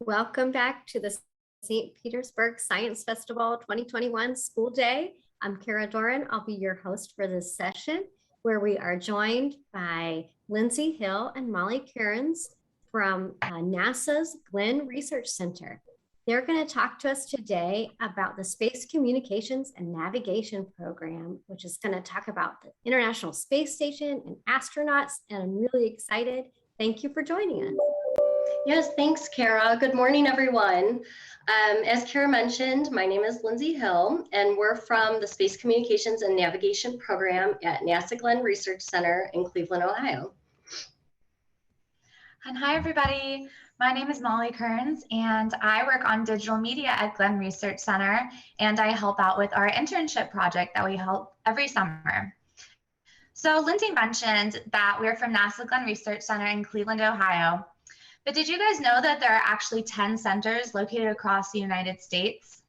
Welcome back to the St. Petersburg Science Festival 2021 School Day. I'm Kara Doran. I'll be your host for this session where we are joined by Lindsay Hill and Molly Cairns from NASA's Glenn Research Center. They're going to talk to us today about the Space Communications and Navigation Program, which is going to talk about the International Space Station and astronauts, and I'm really excited. Thank you for joining us. Yes, thanks, Kara. Good morning, everyone. As Kara mentioned, my name is Lindsay Hill, and we're from the Space Communications and Navigation Program at NASA Glenn Research Center in Cleveland, Ohio. And hi, everybody. My name is Molly Cairns, and I work on digital media at Glenn Research Center, and I help out with our internship project that we help every summer. So Lindsay mentioned that we're from NASA Glenn Research Center in Cleveland, Ohio. But did you guys know that there are actually 10 centers located across the United States?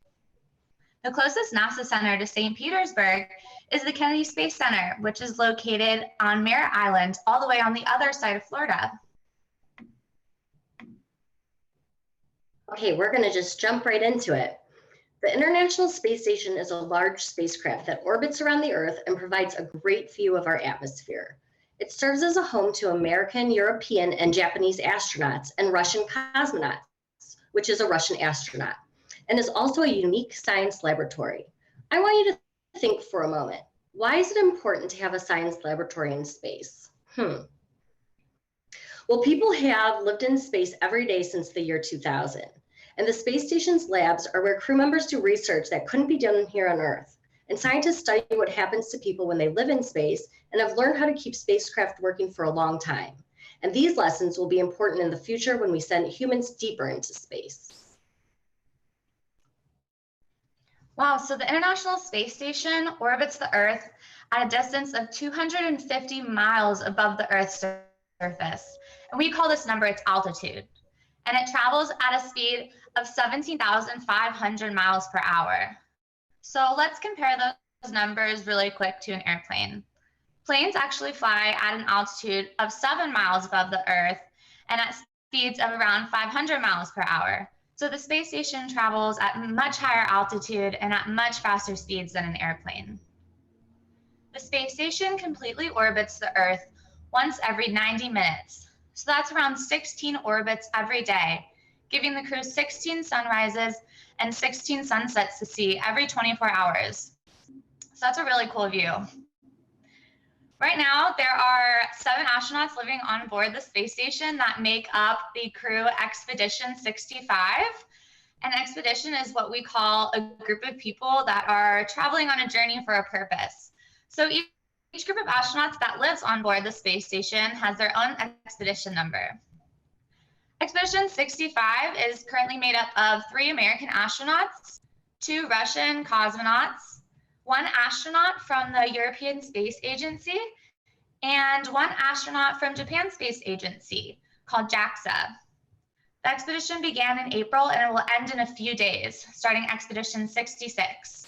The closest NASA center to St. Petersburg is the Kennedy Space Center, which is located on Merritt Island, all the way on the other side of Florida. Okay, we're going to just jump right into it. The International Space Station is a large spacecraft that orbits around the Earth and provides a great view of our atmosphere. It serves as a home to American, European, and Japanese astronauts and Russian cosmonauts, which is a Russian astronaut, and is also a unique science laboratory. I want you to think for a moment. Why is it important to have a science laboratory in space? Well, people have lived in space every day since the year 2000, and the space station's labs are where crew members do research that couldn't be done here on Earth. And scientists study what happens to people when they live in space and have learned how to keep spacecraft working for a long time. And these lessons will be important in the future when we send humans deeper into space. Wow, so the International Space Station orbits the Earth at a distance of 250 miles above the Earth's surface. And we call this number its altitude. And it travels at a speed of 17,500 miles per hour. So let's compare those numbers really quick to an airplane. Planes actually fly at an altitude of 7 miles above the Earth and at speeds of around 500 miles per hour. So the space station travels at much higher altitude and at much faster speeds than an airplane. The space station completely orbits the Earth once every 90 minutes. So that's around 16 orbits every day, giving the crew 16 sunrises and 16 sunsets to see every 24 hours. So that's a really cool view. Right now, there are 7 astronauts living on board the space station that make up the crew Expedition 65. An expedition is what we call a group of people that are traveling on a journey for a purpose. So each group of astronauts that lives on board the space station has their own expedition number. Expedition 65 is currently made up of 3 American astronauts, 2 Russian cosmonauts, 1 astronaut from the European Space Agency, and 1 astronaut from Japan Space Agency called JAXA. The expedition began in April and it will end in a few days, starting Expedition 66.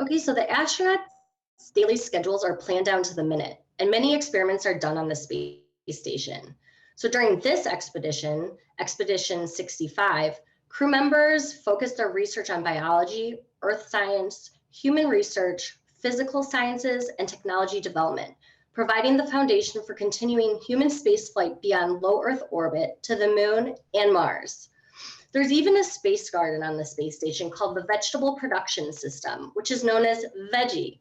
Okay, so the astronauts' daily schedules are planned down to the minute, and many experiments are done on the space station. So during this expedition, Expedition 65, crew members focused their research on biology, earth science, human research, physical sciences, and technology development, providing the foundation for continuing human spaceflight beyond low Earth orbit to the moon and Mars. There's even a space garden on the space station called the Vegetable Production System, which is known as VEGGIE.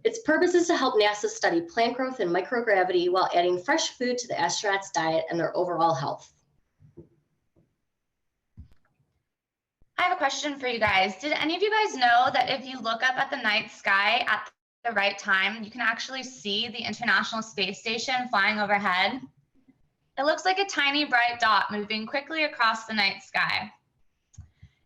Its purpose is to help NASA study plant growth and microgravity while adding fresh food to the astronauts' diet and their overall health. I have a question for you guys. Did any of you guys know that if you look up at the night sky at the right time, you can actually see the International Space Station flying overhead? It looks like a tiny bright dot moving quickly across the night sky.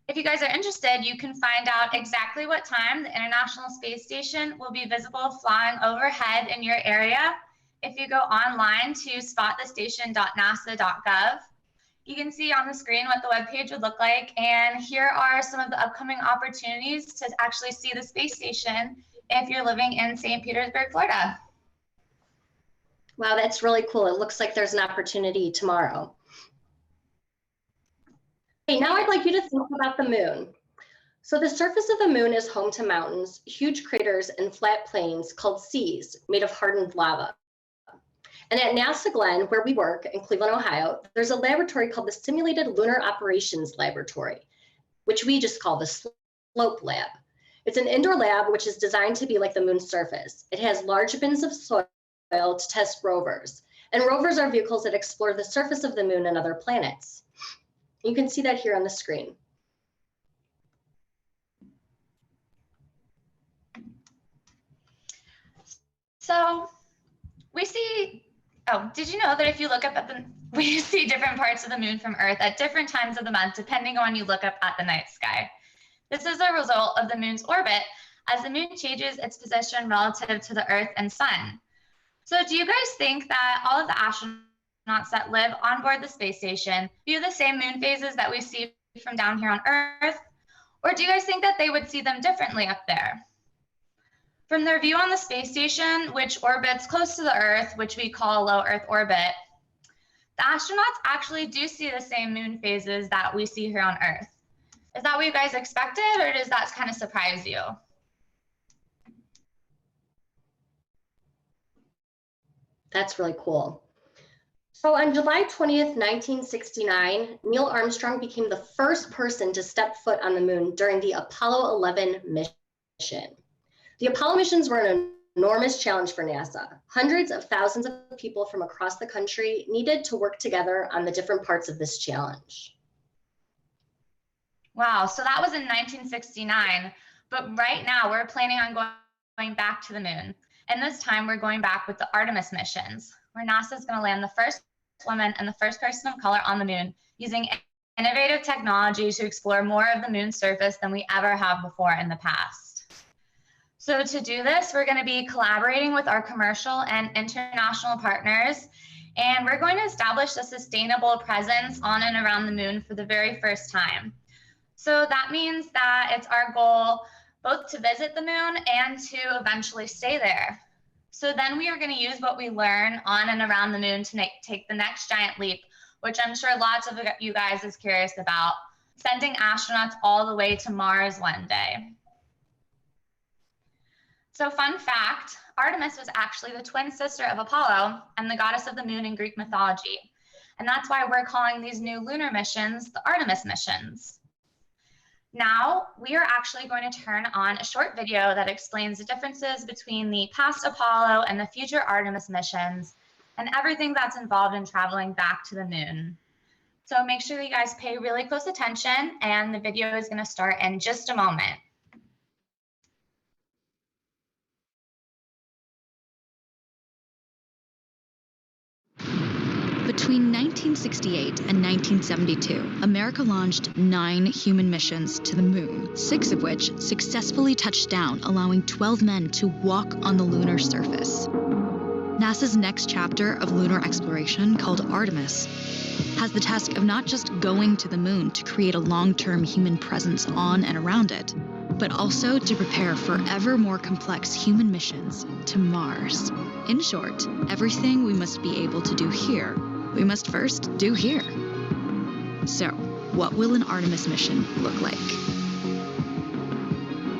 If you guys are interested, you can find out exactly what time the International Space Station will be visible flying overhead in your area if you go online to spotthestation.nasa.gov. You can see on the screen what the webpage would look like, and here are some of the upcoming opportunities to actually see the space station if you're living in St. Petersburg, Florida. Wow, that's really cool. It looks like there's an opportunity tomorrow. now I'd like you to think about the moon. So the surface of the moon is home to mountains, huge craters, and flat plains called seas made of hardened lava. And at NASA Glenn, where we work in Cleveland, Ohio, there's a laboratory called the Simulated Lunar Operations Laboratory, which we just call the SLOPE Lab. It's an indoor lab which is designed to be like the moon's surface. It has large bins of soil to test rovers. And rovers are vehicles that explore the surface of the moon and other planets. You can see that here on the screen. So we see, did you know that if you look up at we see different parts of the moon from Earth at different times of the month, depending on when you look up at the night sky. This is a result of the moon's orbit as the moon changes its position relative to the Earth and sun. So do you guys think that all of the astronauts that live on board the space station view the same moon phases that we see from down here on Earth? Or do you guys think that they would see them differently up there? From their view on the space station, which orbits close to the Earth, which we call low Earth orbit, the astronauts actually do see the same moon phases that we see here on Earth. Is that what you guys expected, or does that kind of surprise you? That's really cool. So on July 20th, 1969, Neil Armstrong became the first person to step foot on the moon during the Apollo 11 mission. The Apollo missions were an enormous challenge for NASA. Hundreds of thousands of people from across the country needed to work together on the different parts of this challenge. Wow, so that was in 1969, but right now we're planning on going back to the moon. And this time we're going back with the Artemis missions, where NASA is going to land the first woman and the first person of color on the moon using innovative technology to explore more of the moon's surface than we ever have before in the past. So to do this, we're going to be collaborating with our commercial and international partners, and we're going to establish a sustainable presence on and around the moon for the very first time. So that means that it's our goal both to visit the moon and to eventually stay there. So then we are going to use what we learn on and around the moon to take the next giant leap, which I'm sure lots of you guys is curious about, sending astronauts all the way to Mars one day. So fun fact, Artemis was actually the twin sister of Apollo and the goddess of the moon in Greek mythology. And that's why we're calling these new lunar missions the Artemis missions. Now, we are actually going to turn on a short video that explains the differences between the past Apollo and the future Artemis missions and everything that's involved in traveling back to the moon. So make sure that you guys pay really close attention, and the video is going to start in just a moment. Between 1968 and 1972, America launched 9 human missions to the moon, 6 of which successfully touched down, allowing 12 men to walk on the lunar surface. NASA's next chapter of lunar exploration, called Artemis, has the task of not just going to the moon to create a long-term human presence on and around it, but also to prepare for ever more complex human missions to Mars. In short, everything we must be able to do here, we must first do here. So, what will an Artemis mission look like?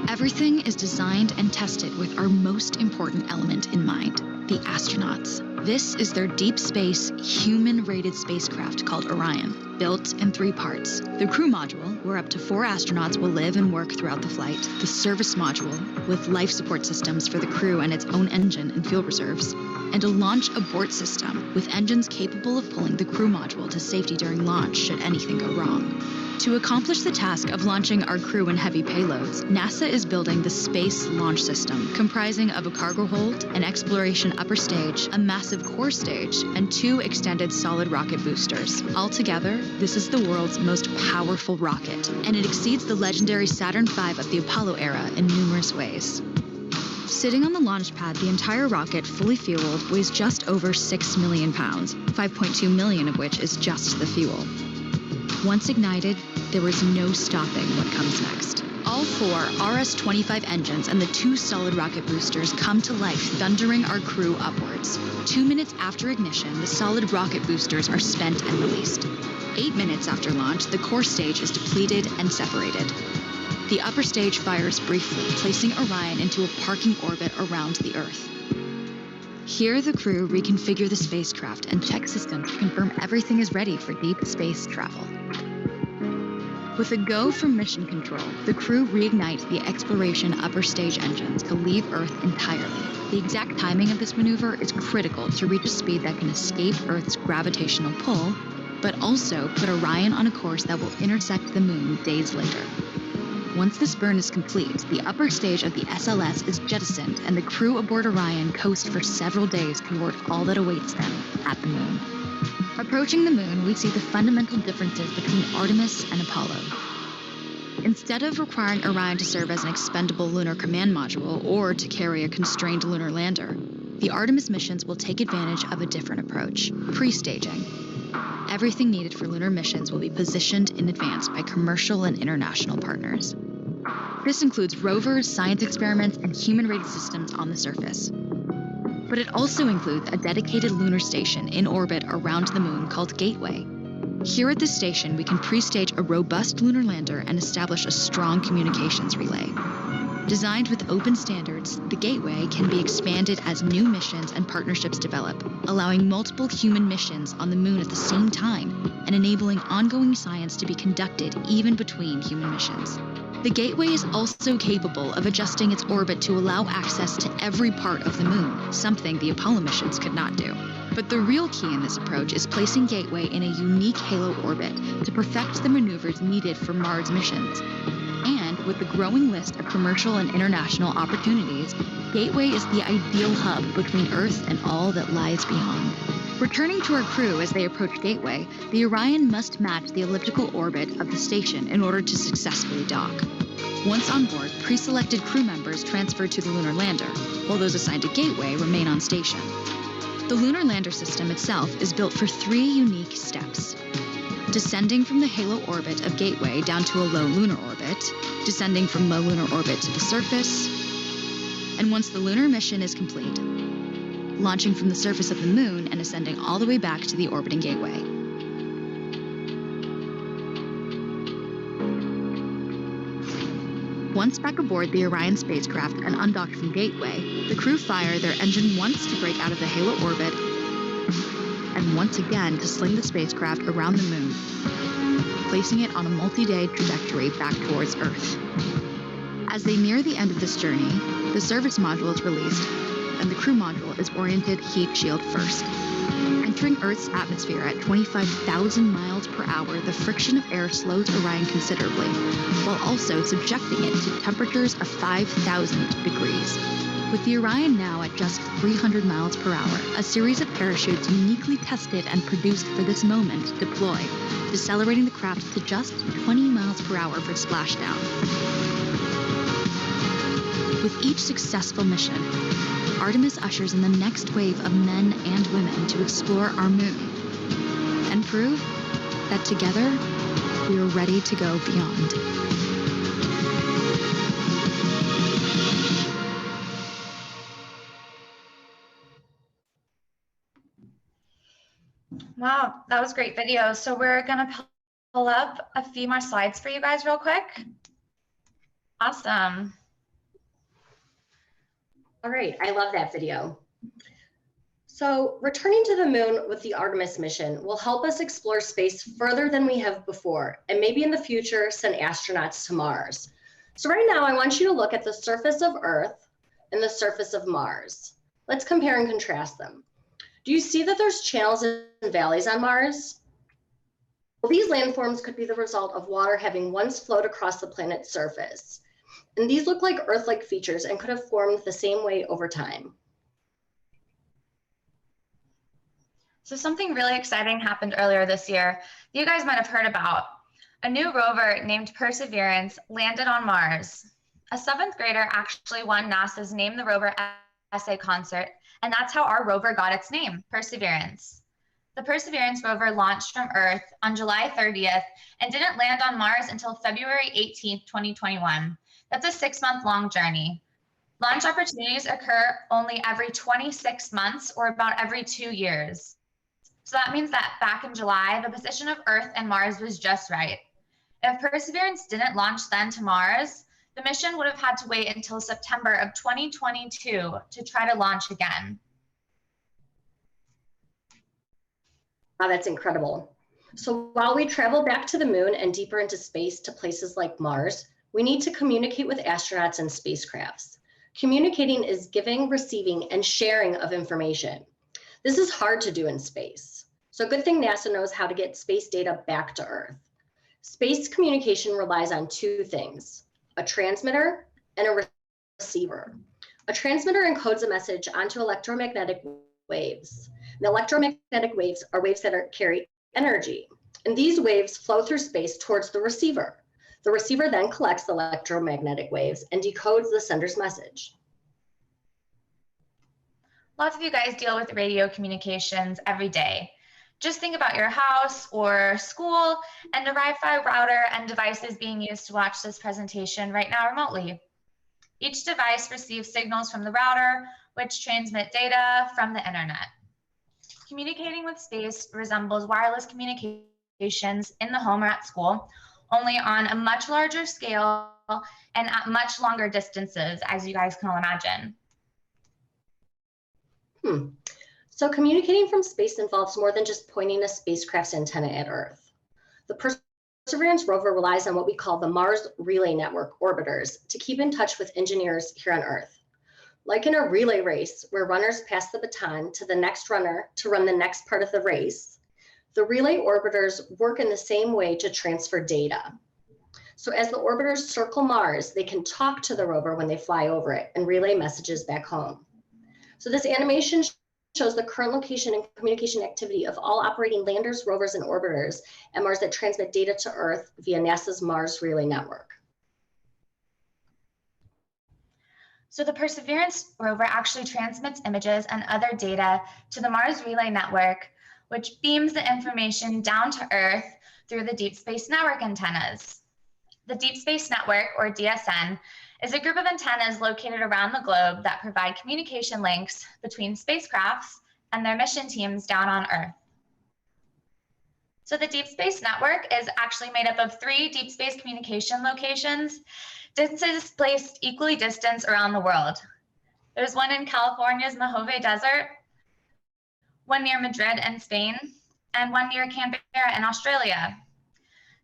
Everything is designed and tested with our most important element in mind, the astronauts. This is their deep space, human-rated spacecraft called Orion, built in 3 parts. The crew module, where up to 4 astronauts will live and work throughout the flight. The service module, with life support systems for the crew and its own engine and fuel reserves. And a launch abort system, with engines capable of pulling the crew module to safety during launch should anything go wrong. To accomplish the task of launching our crew and heavy payloads, NASA is building the Space Launch System, comprising of a cargo hold, an exploration upper stage, a massive core stage, and 2 extended solid rocket boosters. Altogether, this is the world's most powerful rocket, and it exceeds the legendary Saturn V of the Apollo era in numerous ways. Sitting on the launch pad, the entire rocket, fully fueled, weighs just over 6 million pounds, 5.2 million of which is just the fuel. Once ignited, there is no stopping what comes next. All 4 RS-25 engines and the 2 solid rocket boosters come to life, thundering our crew upward. starts. 2 minutes after ignition, the solid rocket boosters are spent and released. 8 minutes after launch, the core stage is depleted and separated. The upper stage fires briefly, placing Orion into a parking orbit around the Earth. Here, the crew reconfigure the spacecraft and check systems to confirm everything is ready for deep space travel. With a go from mission control, the crew reignite the exploration upper stage engines to leave Earth entirely. The exact timing of this maneuver is critical to reach a speed that can escape Earth's gravitational pull, but also put Orion on a course that will intersect the Moon days later. Once this burn is complete, the upper stage of the SLS is jettisoned and the crew aboard Orion coast for several days toward all that awaits them at the Moon. Approaching the Moon, we see the fundamental differences between Artemis and Apollo. Instead of requiring Orion to serve as an expendable lunar command module or to carry a constrained lunar lander, the Artemis missions will take advantage of a different approach, pre-staging. Everything needed for lunar missions will be positioned in advance by commercial and international partners. This includes rovers, science experiments, and human-rated systems on the surface. But it also includes a dedicated lunar station in orbit around the Moon called Gateway. Here at this station, we can pre-stage a robust lunar lander and establish a strong communications relay. Designed with open standards, the Gateway can be expanded as new missions and partnerships develop, allowing multiple human missions on the Moon at the same time and enabling ongoing science to be conducted even between human missions. The Gateway is also capable of adjusting its orbit to allow access to every part of the Moon, something the Apollo missions could not do. But the real key in this approach is placing Gateway in a unique halo orbit to perfect the maneuvers needed for Mars missions. And with the growing list of commercial and international opportunities, Gateway is the ideal hub between Earth and all that lies beyond. Returning to our crew as they approach Gateway, the Orion must match the elliptical orbit of the station in order to successfully dock. Once on board, pre-selected crew members transfer to the lunar lander, while those assigned to Gateway remain on station. The lunar lander system itself is built for 3 unique steps: descending from the halo orbit of Gateway down to a low lunar orbit, descending from low lunar orbit to the surface, and once the lunar mission is complete, launching from the surface of the Moon and ascending all the way back to the orbiting Gateway. Once back aboard the Orion spacecraft and undocked from Gateway, the crew fire their engine once to break out of the halo orbit and once again to sling the spacecraft around the Moon, placing it on a multi-day trajectory back towards Earth. As they near the end of this journey, the service module is released and the crew module is oriented heat shield first. Entering Earth's atmosphere at 25,000 miles per hour, the friction of air slows Orion considerably, while also subjecting it to temperatures of 5,000 degrees. With the Orion now at just 300 miles per hour, a series of parachutes uniquely tested and produced for this moment deploy, decelerating the craft to just 20 miles per hour for splashdown. With each successful mission, Artemis ushers in the next wave of men and women to explore our Moon and prove that together we are ready to go beyond. Wow, that was a great video. So we're gonna pull up a few more slides for you guys real quick. Awesome. All right, I love that video. So returning to the Moon with the Artemis mission will help us explore space further than we have before, and maybe in the future send astronauts to Mars. So right now I want you to look at the surface of Earth and the surface of Mars. Let's compare and contrast them. Do you see that there's channels and valleys on Mars? Well, these landforms could be the result of water having once flowed across the planet's surface. And these look like Earth-like features and could have formed the same way over time. So something really exciting happened earlier this year. You guys might have heard about. A new rover named Perseverance landed on Mars. A 7th grader actually won NASA's Name the Rover essay concert, and that's how our rover got its name, Perseverance. The Perseverance rover launched from Earth on July 30th and didn't land on Mars until February 18th, 2021. That's a 6-month-long journey. Launch opportunities occur only every 26 months or about every 2 years. So that means that back in July, the position of Earth and Mars was just right. If Perseverance didn't launch then to Mars, the mission would have had to wait until September of 2022 to try to launch again. Wow, that's incredible. So while we travel back to the moon and deeper into space to places like Mars, we need to communicate with astronauts and spacecrafts. Communicating is giving, receiving, and sharing of information. This is hard to do in space. So good thing NASA knows how to get space data back to Earth. Space communication relies on two things, a transmitter and a receiver. A transmitter encodes a message onto electromagnetic waves. The electromagnetic waves are waves that carry energy, and these waves flow through space towards the receiver. The receiver then collects the electromagnetic waves and decodes the sender's message. Lots of you guys deal with radio communications every day. Just think about your house or school and the Wi-Fi router and devices being used to watch this presentation right now remotely. Each device receives signals from the router, which transmit data from the internet. Communicating with space resembles wireless communications in the home or at school, only on a much larger scale and at much longer distances, as you guys can all imagine. So communicating from space involves more than just pointing a spacecraft's antenna at Earth. The Perseverance rover relies on what we call the Mars Relay Network orbiters to keep in touch with engineers here on Earth. Like in a relay race where runners pass the baton to the next runner to run the next part of the race, the relay orbiters work in the same way to transfer data. So as the orbiters circle Mars, they can talk to the rover when they fly over it and relay messages back home. So this animation shows the current location and communication activity of all operating landers, rovers, and orbiters at Mars that transmit data to Earth via NASA's Mars Relay Network. So the Perseverance rover actually transmits images and other data to the Mars Relay Network, which beams the information down to Earth through the Deep Space Network antennas. The Deep Space Network, or DSN, is a group of antennas located around the globe that provide communication links between spacecrafts and their mission teams down on Earth. So the Deep Space Network is actually made up of 3 deep space communication locations, placed equally distanced around the world. There's one in California's Mojave Desert, one near Madrid in Spain, and one near Canberra in Australia.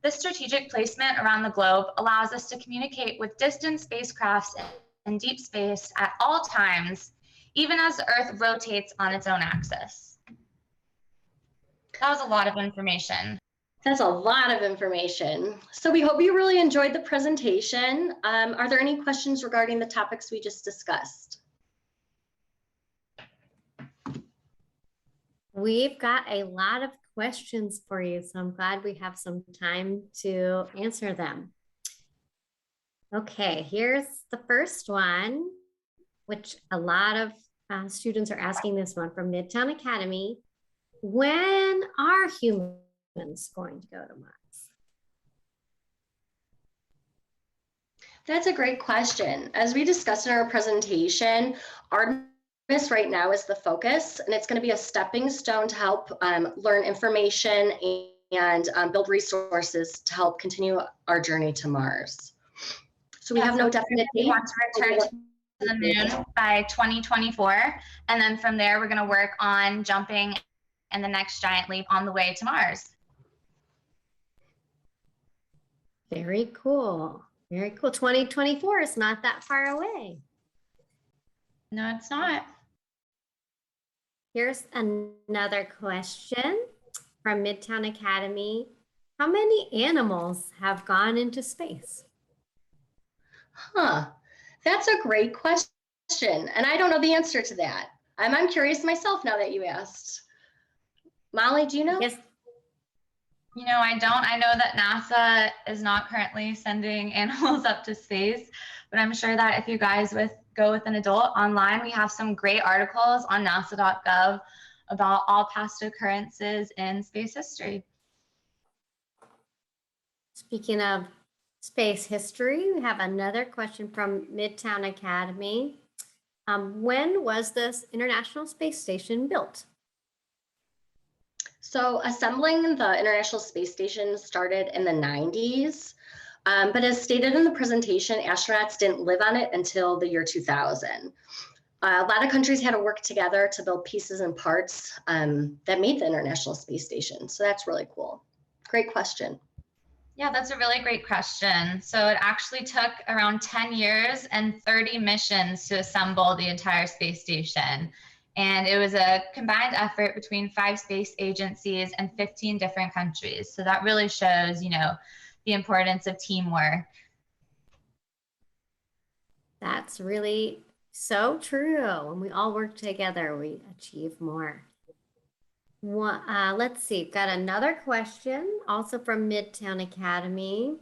This strategic placement around the globe allows us to communicate with distant spacecrafts in deep space at all times, even as the Earth rotates on its own axis. That was a lot of information. That's a lot of information. So we hope you really enjoyed the presentation. Are there any questions regarding the topics we just discussed? We've got a lot of questions for you, so I'm glad we have some time to answer them. Okay, here's the first one, which a lot of students are asking this one from Midtown Academy. When are humans going to go to Mars? That's a great question. As we discussed in our presentation, Artemis right now is the focus, and it's going to be a stepping stone to help learn information and build resources to help continue our journey to Mars. So we have no definite date. We want to return to the moon by 2024, and then from there we're going to work on jumping and the next giant leap on the way to Mars. Very cool. Very cool. 2024 is not that far away. No, it's not. Here's another question from Midtown Academy. How many animals have gone into space? That's a great question. And I don't know the answer to that. I'm curious myself now that you asked. Molly, do you know? Yes. You know, I don't. I know that NASA is not currently sending animals up to space, but I'm sure that if you guys go with an adult online, we have some great articles on nasa.gov about all past occurrences in space history. Speaking of space history, we have another question from Midtown Academy. When was this International Space Station built? So assembling the International Space Station started in the 90s, but as stated in the presentation, astronauts didn't live on it until the year 2000. A lot of countries had to work together to build pieces and parts that made the International Space Station. So that's really cool. Great question. Yeah, that's a really great question. So it actually took around 10 years and 30 missions to assemble the entire space station. And it was a combined effort between 5 space agencies and 15 different countries. So that really shows, the importance of teamwork. That's really so true. When we all work together, we achieve more. Let's see, got another question, also from Midtown Academy.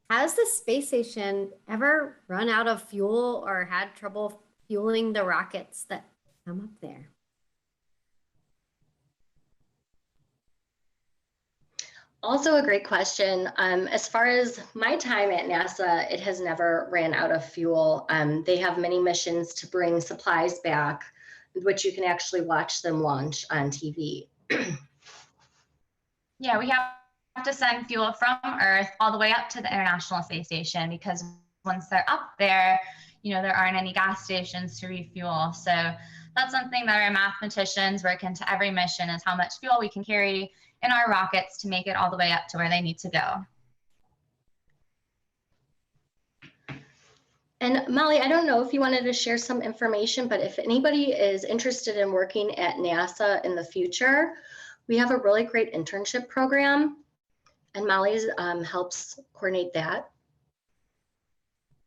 Has the space station ever run out of fuel or had trouble fueling the rockets that come up there? Also a great question. As far as my time at NASA, it has never ran out of fuel. They have many missions to bring supplies back, which you can actually watch them launch on TV. Yeah, we have to send fuel from Earth all the way up to the International Space Station because once they're up there, there aren't any gas stations to refuel. So that's something that our mathematicians work into every mission is how much fuel we can carry in our rockets to make it all the way up to where they need to go. And Molly, I don't know if you wanted to share some information, but if anybody is interested in working at NASA in the future, we have a really great internship program, and Molly helps coordinate that.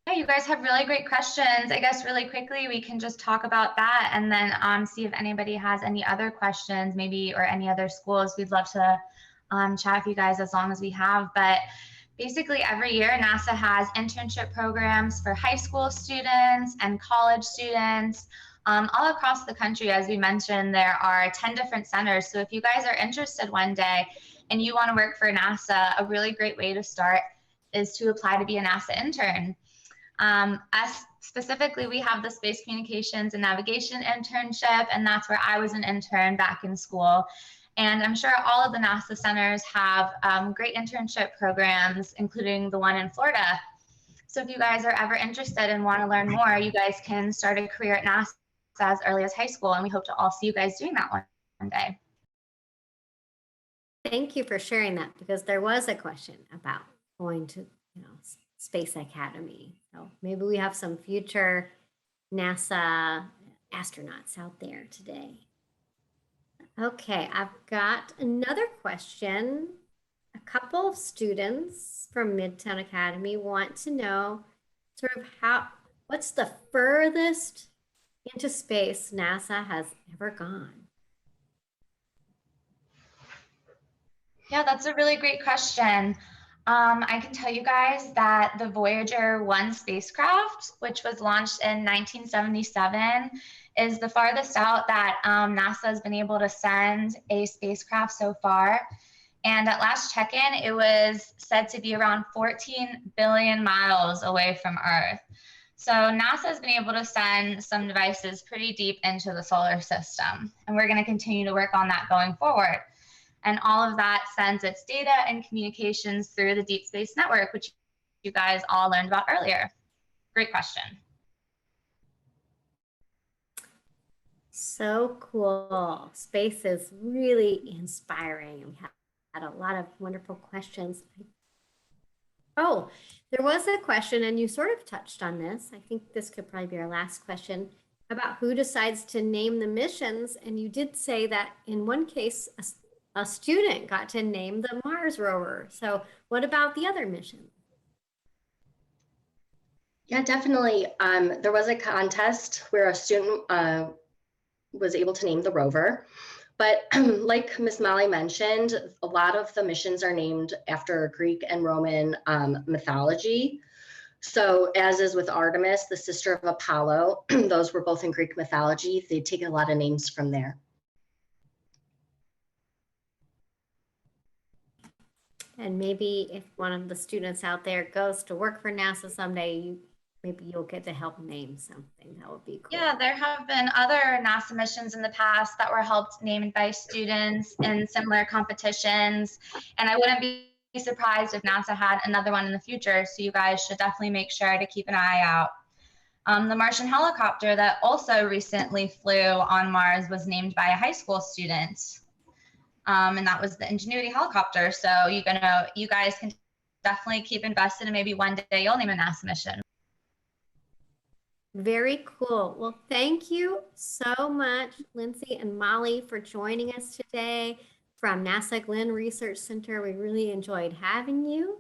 Yeah, you guys have really great questions. I guess really quickly, we can just talk about that and then see if anybody has any other questions, maybe, or any other schools. We'd love to chat with you guys as long as we have. But basically, every year, NASA has internship programs for high school students and college students. All across the country, as we mentioned, there are 10 different centers. So if you guys are interested one day and you want to work for NASA, a really great way to start is to apply to be a NASA intern. Us specifically, we have the Space Communications and Navigation internship, and that's where I was an intern back in school. And I'm sure all of the NASA centers have great internship programs, including the one in Florida. So if you guys are ever interested and want to learn more, you guys can start a career at NASA as early as high school, and we hope to all see you guys doing that one day. Thank you for sharing that, because there was a question about going to, Space Academy. So maybe we have some future NASA astronauts out there today. Okay, I've got another question. A couple of students from Midtown Academy want to know sort of what's the furthest into space NASA has ever gone? Yeah, that's a really great question. I can tell you guys that the Voyager 1 spacecraft, which was launched in 1977, is the farthest out that NASA has been able to send a spacecraft so far. And at last check-in, it was said to be around 14 billion miles away from Earth. So NASA has been able to send some devices pretty deep into the solar system. And we're going to continue to work on that going forward. And all of that sends its data and communications through the Deep Space Network, which you guys all learned about earlier. Great question. So cool. Space is really inspiring. We had a lot of wonderful questions. Oh, there was a question, and you sort of touched on this. I think this could probably be our last question about who decides to name the missions. And you did say that in one case, a student got to name the Mars rover. So what about the other mission? Yeah, definitely. There was a contest where a student was able to name the rover. But like Miss Molly mentioned, a lot of the missions are named after Greek and Roman mythology. So as is with Artemis, the sister of Apollo, those were both in Greek mythology. They take a lot of names from there. And maybe if one of the students out there goes to work for NASA someday, maybe you'll get to help name something. That would be cool. Yeah, there have been other NASA missions in the past that were helped named by students in similar competitions. And I wouldn't be surprised if NASA had another one in the future. So you guys should definitely make sure to keep an eye out. The Martian helicopter that also recently flew on Mars was named by a high school student. And that was the Ingenuity helicopter. So you guys can definitely keep invested, and maybe one day you'll name a NASA mission. Very cool. Well, thank you so much, Lindsay and Molly, for joining us today from NASA Glenn Research Center. We really enjoyed having you.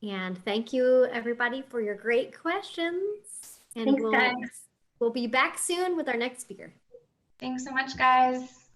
And thank you, everybody, for your great questions. And Thanks, guys. we'll be back soon with our next speaker. Thanks so much, guys.